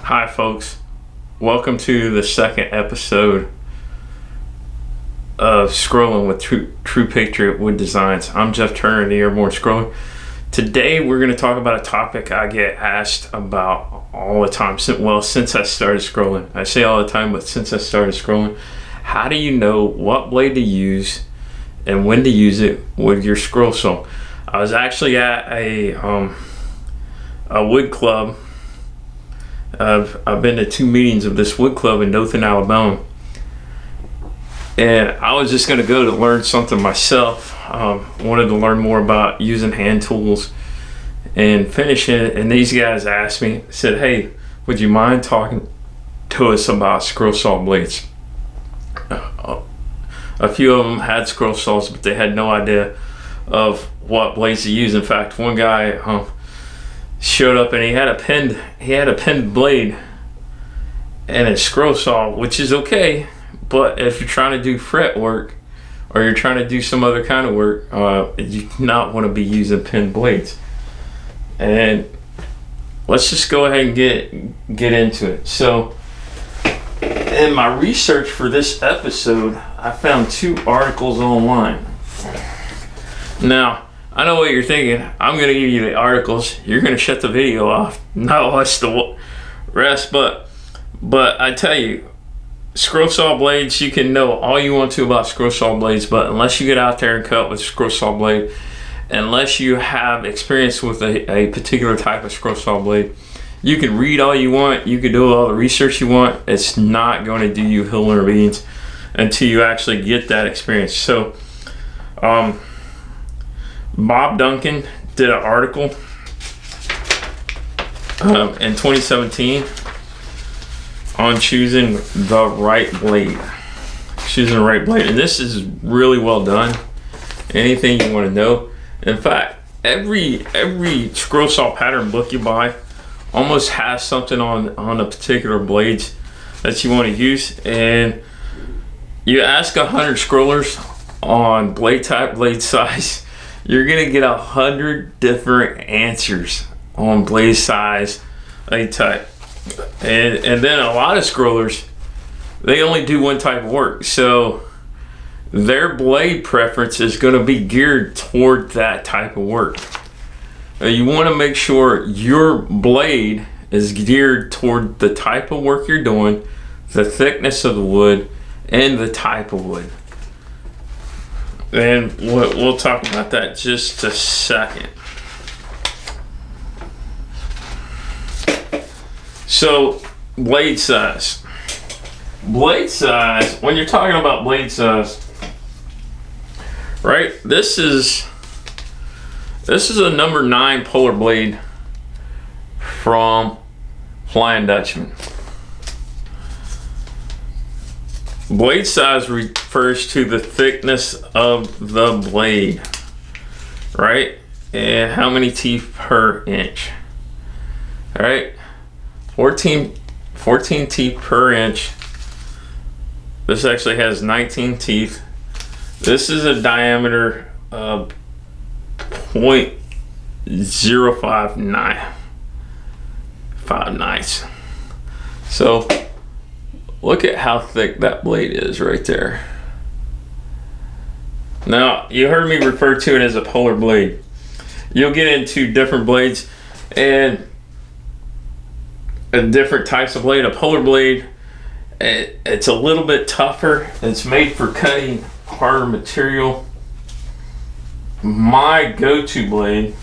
Hi folks, welcome to the second episode of Scrolling with True Patriot Wood Designs. I'm Jeff Turner, the Airborne Scroller. Today we're going to talk about a topic I get asked about all the time. Since I started scrolling. I say all the time, but since I started scrolling, how do you know what blade to use and when to use it with your scroll saw? I was actually at a wood club. I've been to 2 meetings of this wood club in Dothan, Alabama, and I was just going to go to learn something myself. Wanted to learn more about using hand tools and finishing it, and these guys asked me, said, "Hey, would you mind talking to us about scroll saw blades?" A few of them had scroll saws, but they had no idea of what blades to use. In fact, one guy showed up and he had a pinned blade and a scroll saw, which is okay, but if you're trying to do fret work or you're trying to do some other kind of work, you do not want to be using pinned blades. And let's just go ahead and get into it. So in my research for this episode, I found 2 articles online. Now, I know what you're thinking. I'm going to give you the articles. You're going to shut the video off, not watch the rest. But I tell you, scroll saw blades, you can know all you want to about scroll saw blades, but unless you get out there and cut with a scroll saw blade, unless you have experience with a particular type of scroll saw blade, you can read all you want, you can do all the research you want. It's not going to do you hill or beans until you actually get that experience. So, Bob Duncan did an article in 2017 on choosing the right blade. And this is really well done. Anything you want to know. In fact, every scroll saw pattern book you buy almost has something on the particular blades that you want to use. And you ask 100 scrollers on blade type, blade size, you're gonna get 100 different answers on blade size, blade type, and then a lot of scrollers, they only do one type of work, so their blade preference is going to be geared toward that type of work. Now, you want to make sure your blade is geared toward the type of work you're doing, the thickness of the wood, and the type of wood. And we'll talk about that in just a second. So, blade size. When you're talking about blade size, right? This is a number 9 polar blade from Flying Dutchman. Blade size refers to the thickness of the blade, right? And how many teeth per inch, all right? 14 teeth per inch. This actually has 19 teeth. This is a diameter of 0.059. So look at how thick that blade is right there. Now, you heard me refer to it as a polar blade. You'll get into different blades and different types of blade. A polar blade, it's a little bit tougher. It's made for cutting harder material. My go-to blade,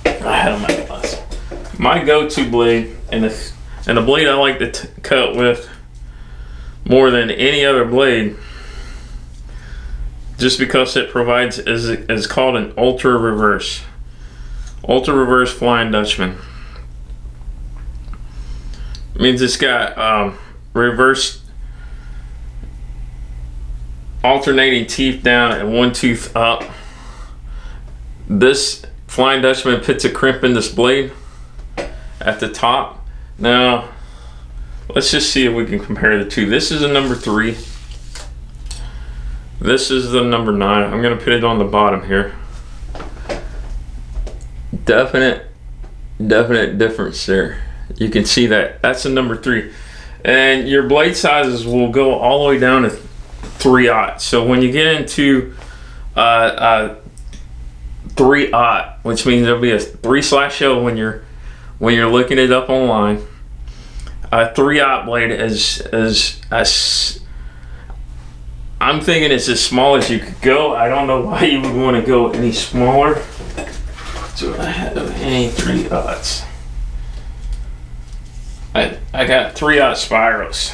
I had them at last. My go-to blade, and the blade I like to cut with more than any other blade, just because it provides, is called an ultra reverse Flying Dutchman. It means it's got reverse alternating teeth down and one tooth up. This Flying Dutchman puts a crimp in this blade at the top. Now, let's just see if we can compare the two. This is a number 3. This is the number 9. I'm going to put it on the bottom here. Definite definite difference there. You can see that. That's a number 3. And your blade sizes will go all the way down to 3/0. So when you get into 3/0, which means there'll be a 3/0 when you're looking it up online. A 3/0 blade is as I'm thinking it's as small as you could go. I don't know why you would want to go any smaller. So I have any 3/0. I got 3/0 spirals.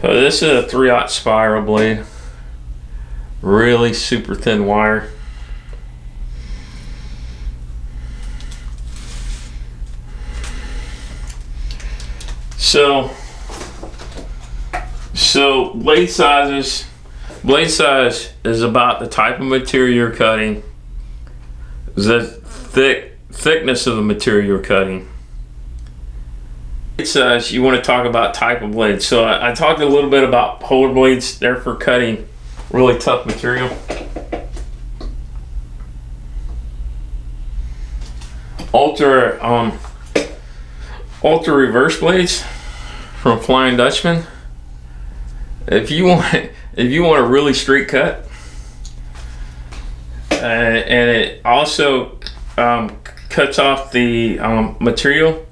So this is a 3/0 spiral blade. Really super thin wire. So blade size is about the type of material you're cutting, the thickness of the material you're cutting. Blade size, you want to talk about type of blade. So I talked a little bit about polar blades. They're for cutting really tough material. Ultra reverse blades from Flying Dutchman. If you want a really straight cut, and it also cuts off the material,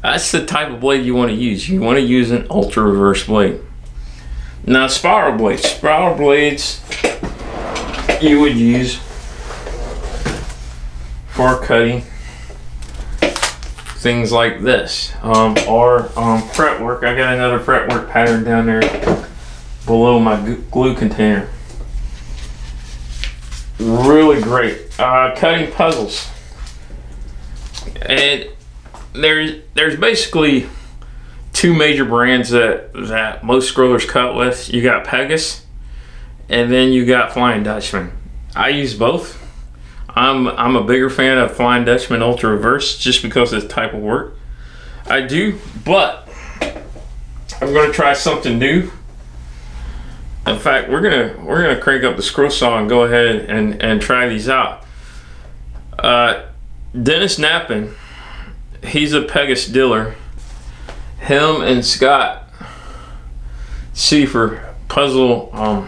that's the type of blade you want to use. You want to use an ultra reverse blade. Now spiral blades you would use for cutting things like this, or fretwork. I got another fretwork pattern down there below my glue container. Really great. Cutting puzzles. And there's basically 2 major brands that most scrollers cut with. You got Pegasus, and then you got Flying Dutchman. I use both. I'm a bigger fan of Flying Dutchman Ultra Reverse just because of the type of work I do, but I'm gonna try something new. In fact, we're gonna crank up the scroll saw and go ahead and try these out. Dennis Knappen, he's a Pegasus dealer. Him and Scott Seifer, puzzle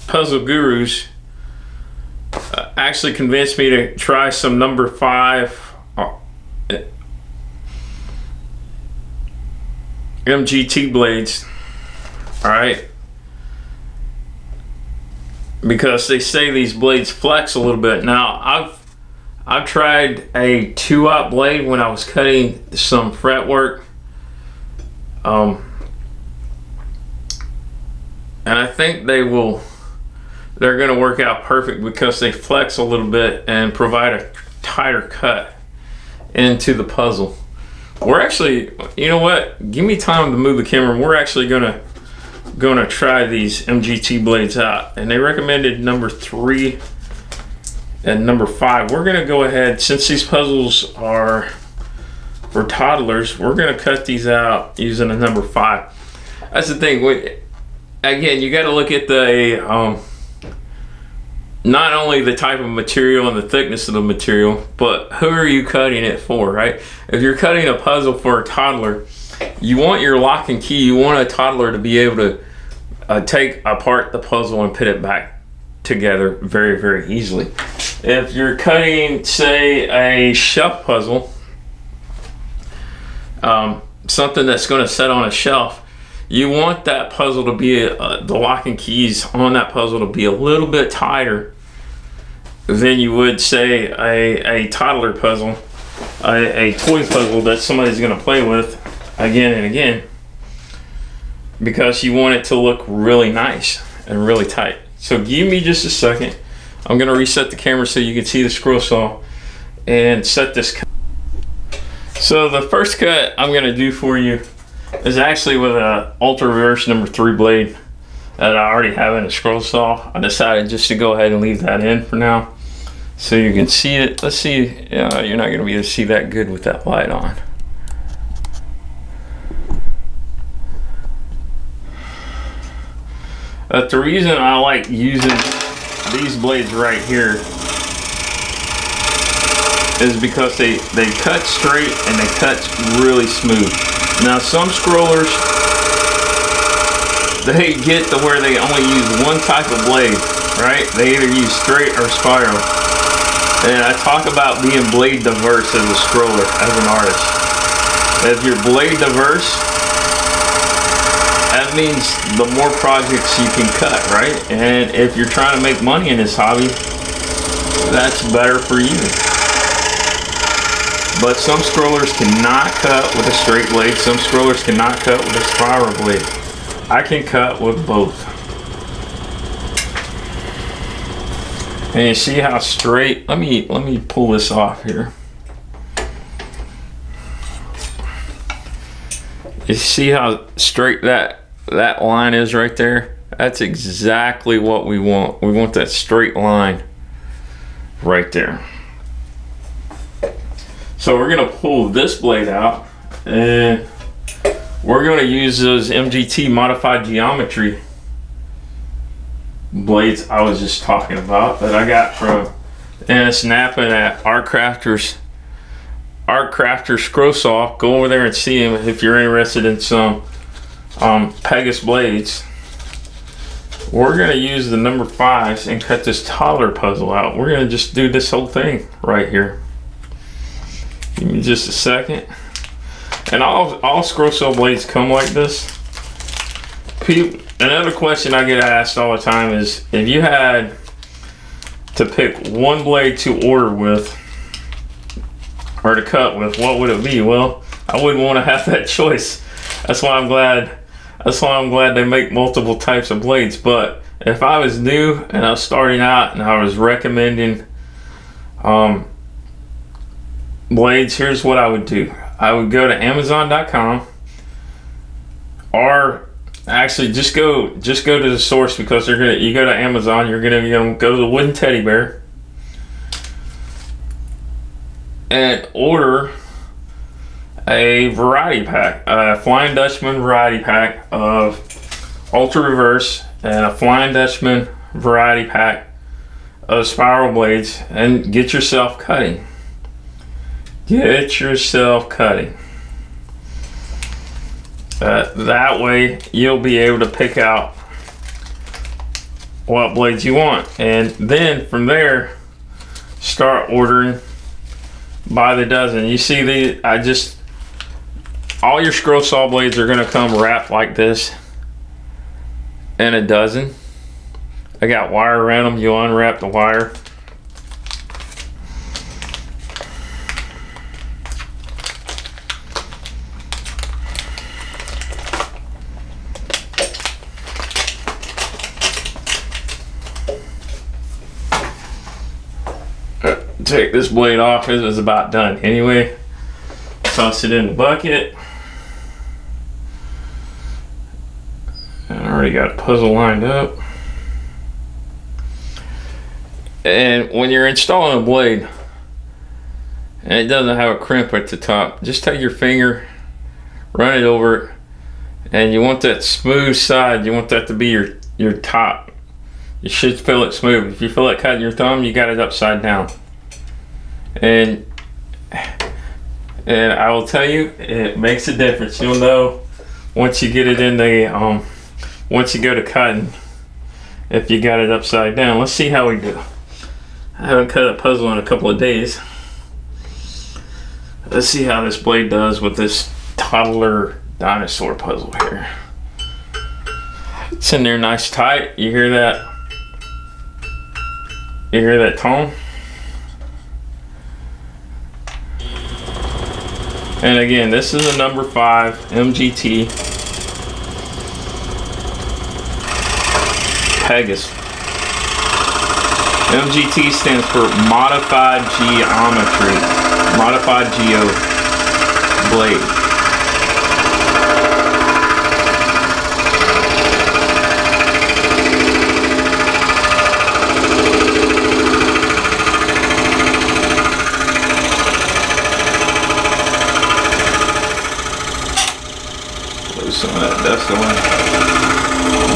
gurus, actually convinced me to try some number 5 MGT blades. All right, because they say these blades flex a little bit. Now I've tried a 2/0 blade when I was cutting some fretwork, and I think they're going to work out perfect because they flex a little bit and provide a tighter cut into the puzzle. We're actually, you know what? Give me time to move the camera. We're actually gonna try these MGT blades out, and they recommended number 3 and number 5. We're gonna go ahead, since these puzzles are for toddlers, we're gonna cut these out using a number 5. That's the thing. Again, you got to look at the not only the type of material and the thickness of the material, but who are you cutting it for, right? If you're cutting a puzzle for a toddler, you want your lock and key. You want a toddler to be able to take apart the puzzle and put it back together very, very easily. If you're cutting, say, a shelf puzzle, something that's going to set on a shelf, you want that puzzle to be, the lock and keys on that puzzle to be a little bit tighter than you would, say, a toddler puzzle, a toy puzzle that somebody's going to play with again and again, because you want it to look really nice and really tight. So give me just a second. I'm going to reset the camera so you can see the scroll saw and set this cut. So the first cut I'm going to do for you is actually with a Ultra Reverse number 3 blade that I already have in a scroll saw. I decided just to go ahead and leave that in for now so you can see it. Let's see, you're not going to be able to see that good with that light on. But the reason I like using these blades right here is because they cut straight and they cut really smooth. Now some scrollers, they get to where they only use one type of blade, right? They either use straight or spiral. And I talk about being blade diverse as a scroller, as an artist. If you're blade diverse, that means the more projects you can cut, right? And if you're trying to make money in this hobby, that's better for you. But some scrollers cannot cut with a straight blade. Some scrollers cannot cut with a spiral blade. I can cut with both. And you see how straight, let me pull this off here. You see how straight that line is right there? That's exactly what we want. We want that straight line right there. So we're gonna pull this blade out and we're gonna use those MGT modified geometry blades I was just talking about that I got from snapping at Art Crafter's Scroll Saw. Go over there and see him if you're interested in some Pegasus blades. We're gonna use the number 5s and cut this toddler puzzle out. We're gonna just do this whole thing right here. Give me just a second. And all scroll saw blades come like this. Another question I get asked all the time is, if you had to pick one blade to order with or to cut with, what would it be? Well, I wouldn't want to have that choice. That's why I'm glad they make multiple types of blades. But if I was new and I was starting out and I was recommending blades, here's what I would do. I would go to Amazon.com, or actually just go to the source, because you go to Amazon, you're gonna go to the wooden teddy bear and order a variety pack, a Flying Dutchman variety pack of Ultra Reverse and a Flying Dutchman variety pack of spiral blades, and get yourself cutting. Get yourself cutting. That way you'll be able to pick out what blades you want, and then from there start ordering by the dozen. You see all your scroll saw blades are going to come wrapped like this in a dozen. I got wire around them. You unwrap the wire. Take this blade off. It is about done anyway. Toss it in the bucket. And I already got a puzzle lined up. And when you're installing a blade and it doesn't have a crimp at the top, just take your finger, run it over it, and you want that smooth side. You want that to be your top. You should feel it smooth. If you feel it cutting your thumb, you got it upside down. And I will tell you, it makes a difference. You'll know once you get it in the once you go to cutting, if you got it upside down. Let's see how we do. I haven't cut a puzzle in a couple of days. Let's see how this blade does with this toddler dinosaur puzzle here. It's in there nice tight. You hear that? You hear that tone? And again, this is a number 5 MGT Pegasus. MGT stands for Modified Geometry, Modified Geo Blade. Some of that dust away.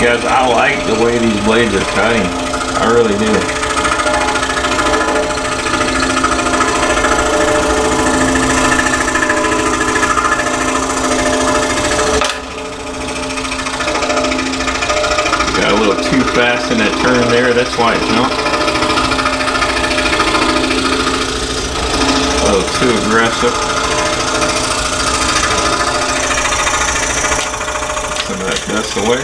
Guys, I like the way these blades are cutting. I really do. too fast in that turn there. That's why it jumped. A little too aggressive. Some of that dust away.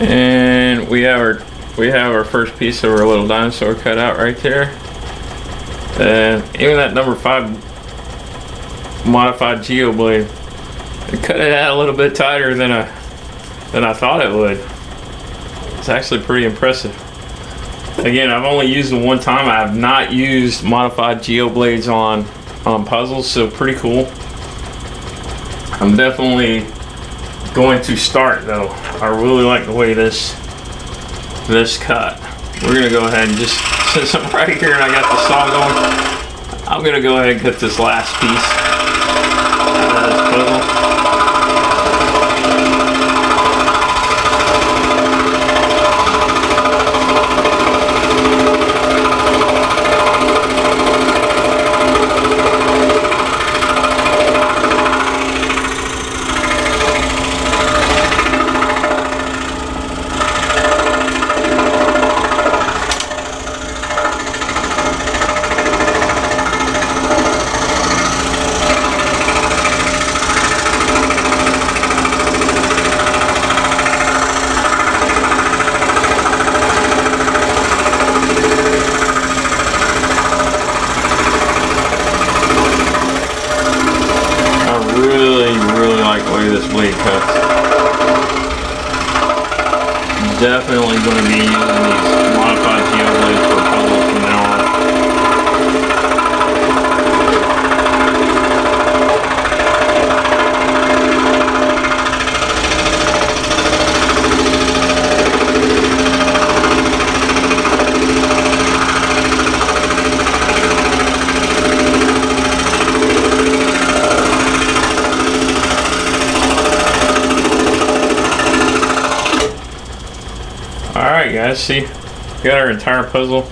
And we have our first piece of our little dinosaur cut out right there. And even that number 5 modified Geo blade, it cut it out a little bit tighter than I thought it would. It's actually pretty impressive. Again, I've only used them one time. I have not used modified Geo blades on puzzles, so pretty cool. I'm definitely going to start though. I really like the way this cut. We're gonna go ahead and just, since I'm right here and I got the saw going, I'm gonna go ahead and cut this last piece out of this puzzle. This blade cuts. Definitely going to be using these modified Geo blades for puzzles from now on. Alright guys, see, we got our entire puzzle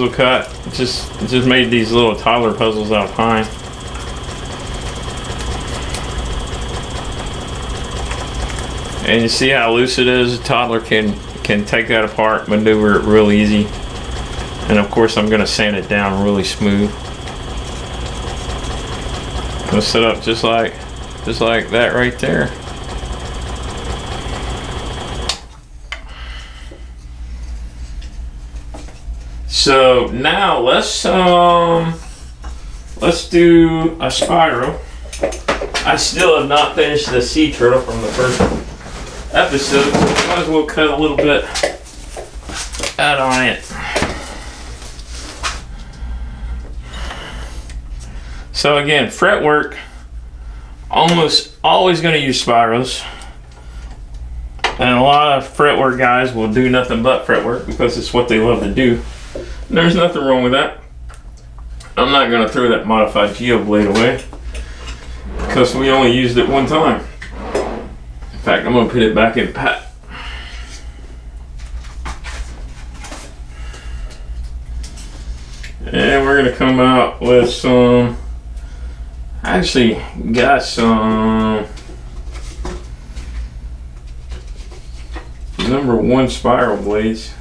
cut. Just made these little toddler puzzles out of pine. And you see how loose it is? A toddler can take that apart, maneuver it real easy. And of course I'm gonna sand it down really smooth. Gonna set up just like that right there. So now let's do a spiral. I still have not finished the sea turtle from the first one. episode, so might as well cut a little bit out on it. So again, fretwork, almost always going to use spirals. And a lot of fretwork guys will do nothing but fretwork because it's what they love to do. And there's nothing wrong with that. I'm not going to throw that modified Geo blade away because we only used it one time. In fact, I'm going to put it back in pat. And we're going to come out with some, I actually got some #1 spiral blades.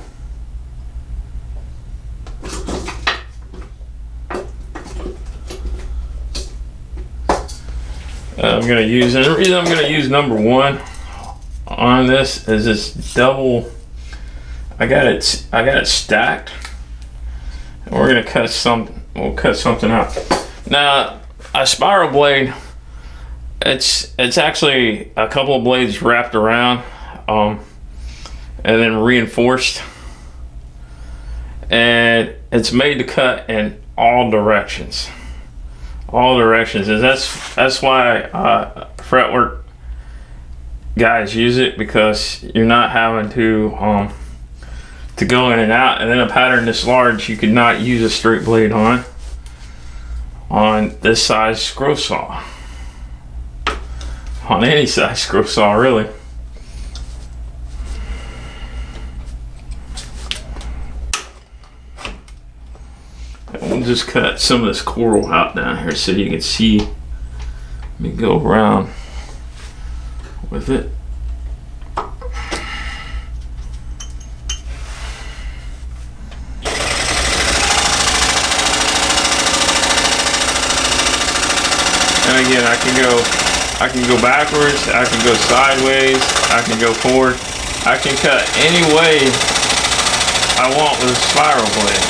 I'm going to use, and the reason I'm going to use #1 on this is it's double. I got it stacked, and we're going to cut some. We'll cut something out. Now, a spiral blade, it's actually a couple of blades wrapped around, and then reinforced, and it's made to cut in all directions. All directions, and that's why fretwork guys use it, because you're not having to go in and out. And then a pattern this large, you could not use a straight blade on this size scroll saw, on any size scroll saw really. We'll just cut some of this coral out down here so you can see. Let me go around with it. And again, I can go backwards, I can go sideways, I can go forward. I can cut any way I want with a spiral blade.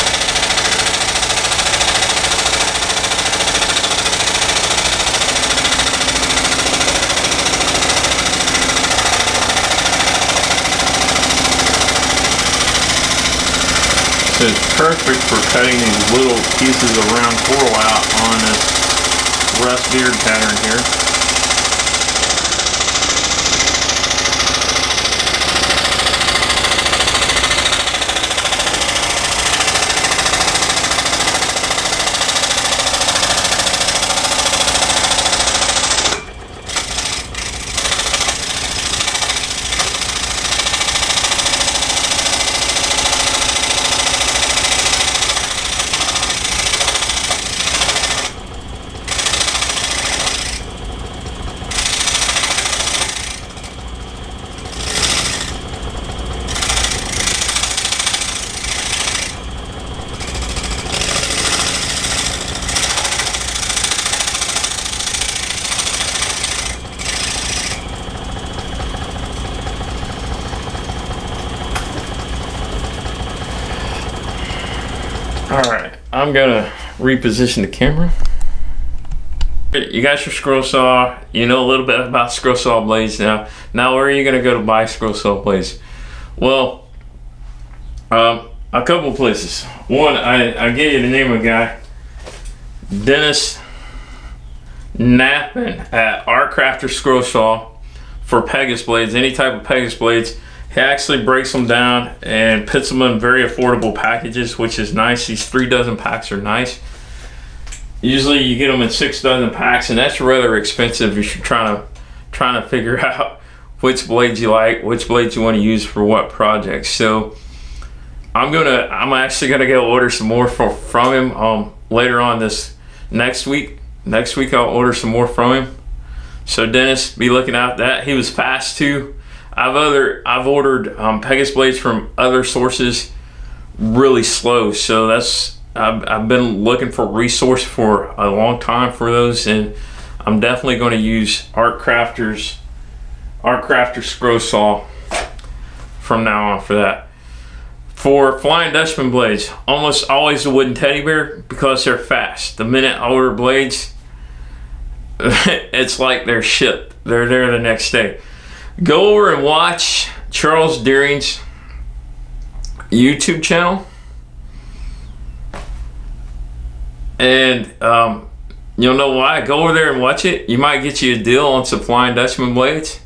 It's perfect for cutting these little pieces of round coral out on this rust beard pattern here. Alright, I'm gonna reposition the camera. You got your scroll saw, you know a little bit about scroll saw blades now. Now where are you gonna go to buy scroll saw blades? Well, a couple of places. One, I gave you the name of a guy, Dennis Knappin at Art Crafter Scroll Saw for Pegasus blades, any type of Pegasus blades. He actually breaks them down and puts them in very affordable packages, which is nice. These 3 dozen packs are nice. Usually you get them in 6 dozen packs, and that's rather expensive if you're trying to figure out which blades you like, which blades you want to use for what projects. So I'm actually gonna go order some more from him later on this next week. Next week I'll order some more from him. So Dennis, be looking out that. He was fast too. I've ordered Pegasus blades from other sources really slow, so I've been looking for a resource for a long time for those, and I'm definitely going to use Art Crafter Scroll Saw from now on for that. For Flying Dutchman blades, almost always a wooden teddy bear because they're fast. The minute I order blades, it's like they're shipped. They're there the next day. Go over and watch Charles Deering's YouTube channel, and you'll know why. Go over there and watch it. You might get you a deal on supplying Dutchman blades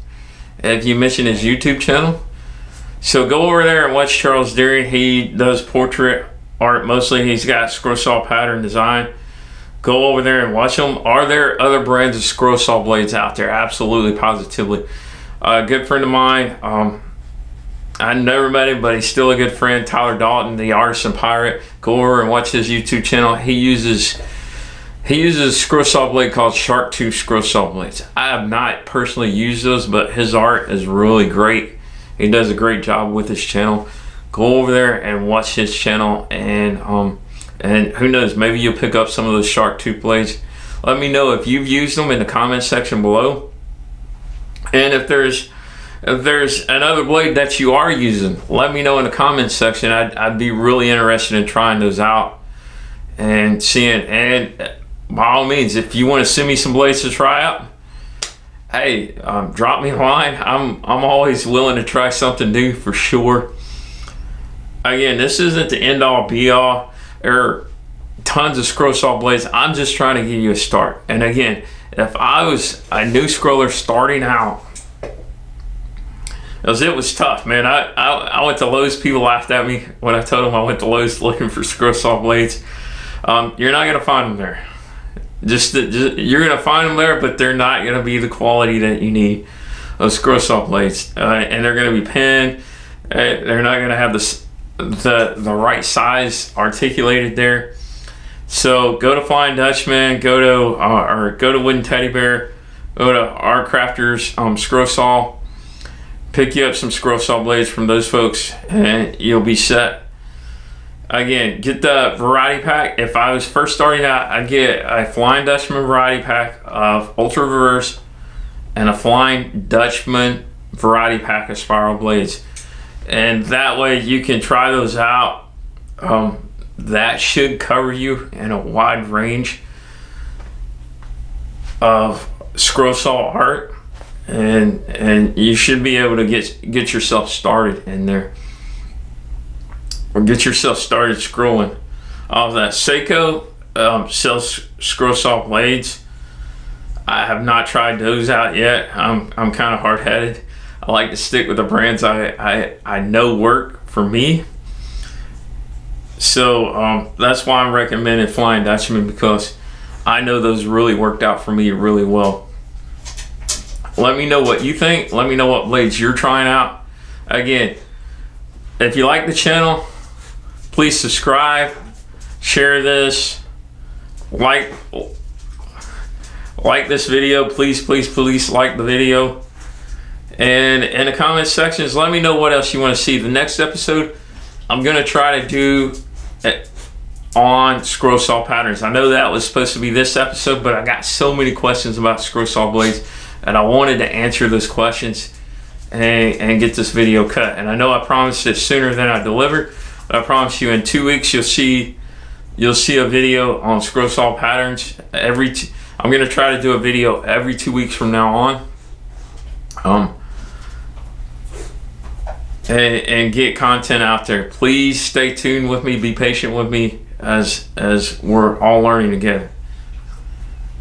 if you mention his YouTube channel. So go over there and watch Charles Deering. He does portrait art mostly. He's got scroll saw pattern design. Go over there and watch them. Are there other brands of scroll saw blades out there? Absolutely, positively. A good friend of mine, I never met him, but he's still a good friend, Tyler Dalton, the artisan pirate. Go over and watch his YouTube channel. He uses a scroll saw blade called Shark Tooth scroll saw blades. I have not personally used those, but his art is really great. He does a great job with his channel. Go over there and watch his channel, and who knows, maybe you'll pick up some of those Shark Tooth blades. Let me know if you've used them in the comment section below, and if there's another blade that you are using, let me know in the comments section. I'd be really interested in trying those out and seeing. And by all means, if you want to send me some blades to try out, hey, drop me a line. I'm always willing to try something new for sure. Again, this isn't the end all be all. There are tons of scroll saw blades. I'm just trying to give you a start. And again, if I was a new scroller starting out, it was tough, man. I went to Lowe's. People laughed at me when I told them I went to Lowe's looking for scroll saw blades. You're not gonna find them there. You're gonna find them there, but they're not gonna be the quality that you need of scroll saw blades, and they're gonna be pinned. They're not gonna have the right size articulated there. So go to Flying Dutchman, go to Wooden Teddy Bear, go to our Crafters scroll saw. Pick you up some scroll saw blades from those folks, and you'll be set. Again, get the variety pack. If I was first starting out, I'd get a Flying Dutchman variety pack of Ultra Reverse and a Flying Dutchman variety pack of spiral blades. And that way you can try those out. That should cover you in a wide range of scroll saw art. And you should be able to get yourself started in there, or get yourself started scrolling. That Seiko sells scroll saw blades. I have not tried those out yet. I'm kind of hard-headed. I like to stick with the brands I know work for me. So that's why I'm recommending Flying Dutchman, because I know those really worked out for me really well. Let me know what you think. Let me know what blades you're trying out. Again, if you like the channel, please subscribe, share this, like this video. Please like the video. And in the comment sections, let me know what else you want to see. The next episode, I'm going to try to do it on scroll saw patterns. I know that was supposed to be this episode, but I got so many questions about scroll saw blades, and I wanted to answer those questions and get this video cut. And I know I promised it sooner than I delivered, but I promise you in 2 weeks you'll see a video on scroll saw patterns. I'm gonna try to do a video every 2 weeks from now on, and get content out there. Please stay tuned with me. Be patient with me as we're all learning together.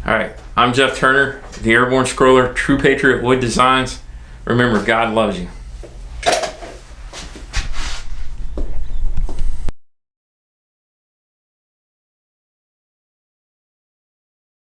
All right, I'm Jeff Turner, the Airborne Scroller, True Patriot Wood Designs. Remember, God loves you.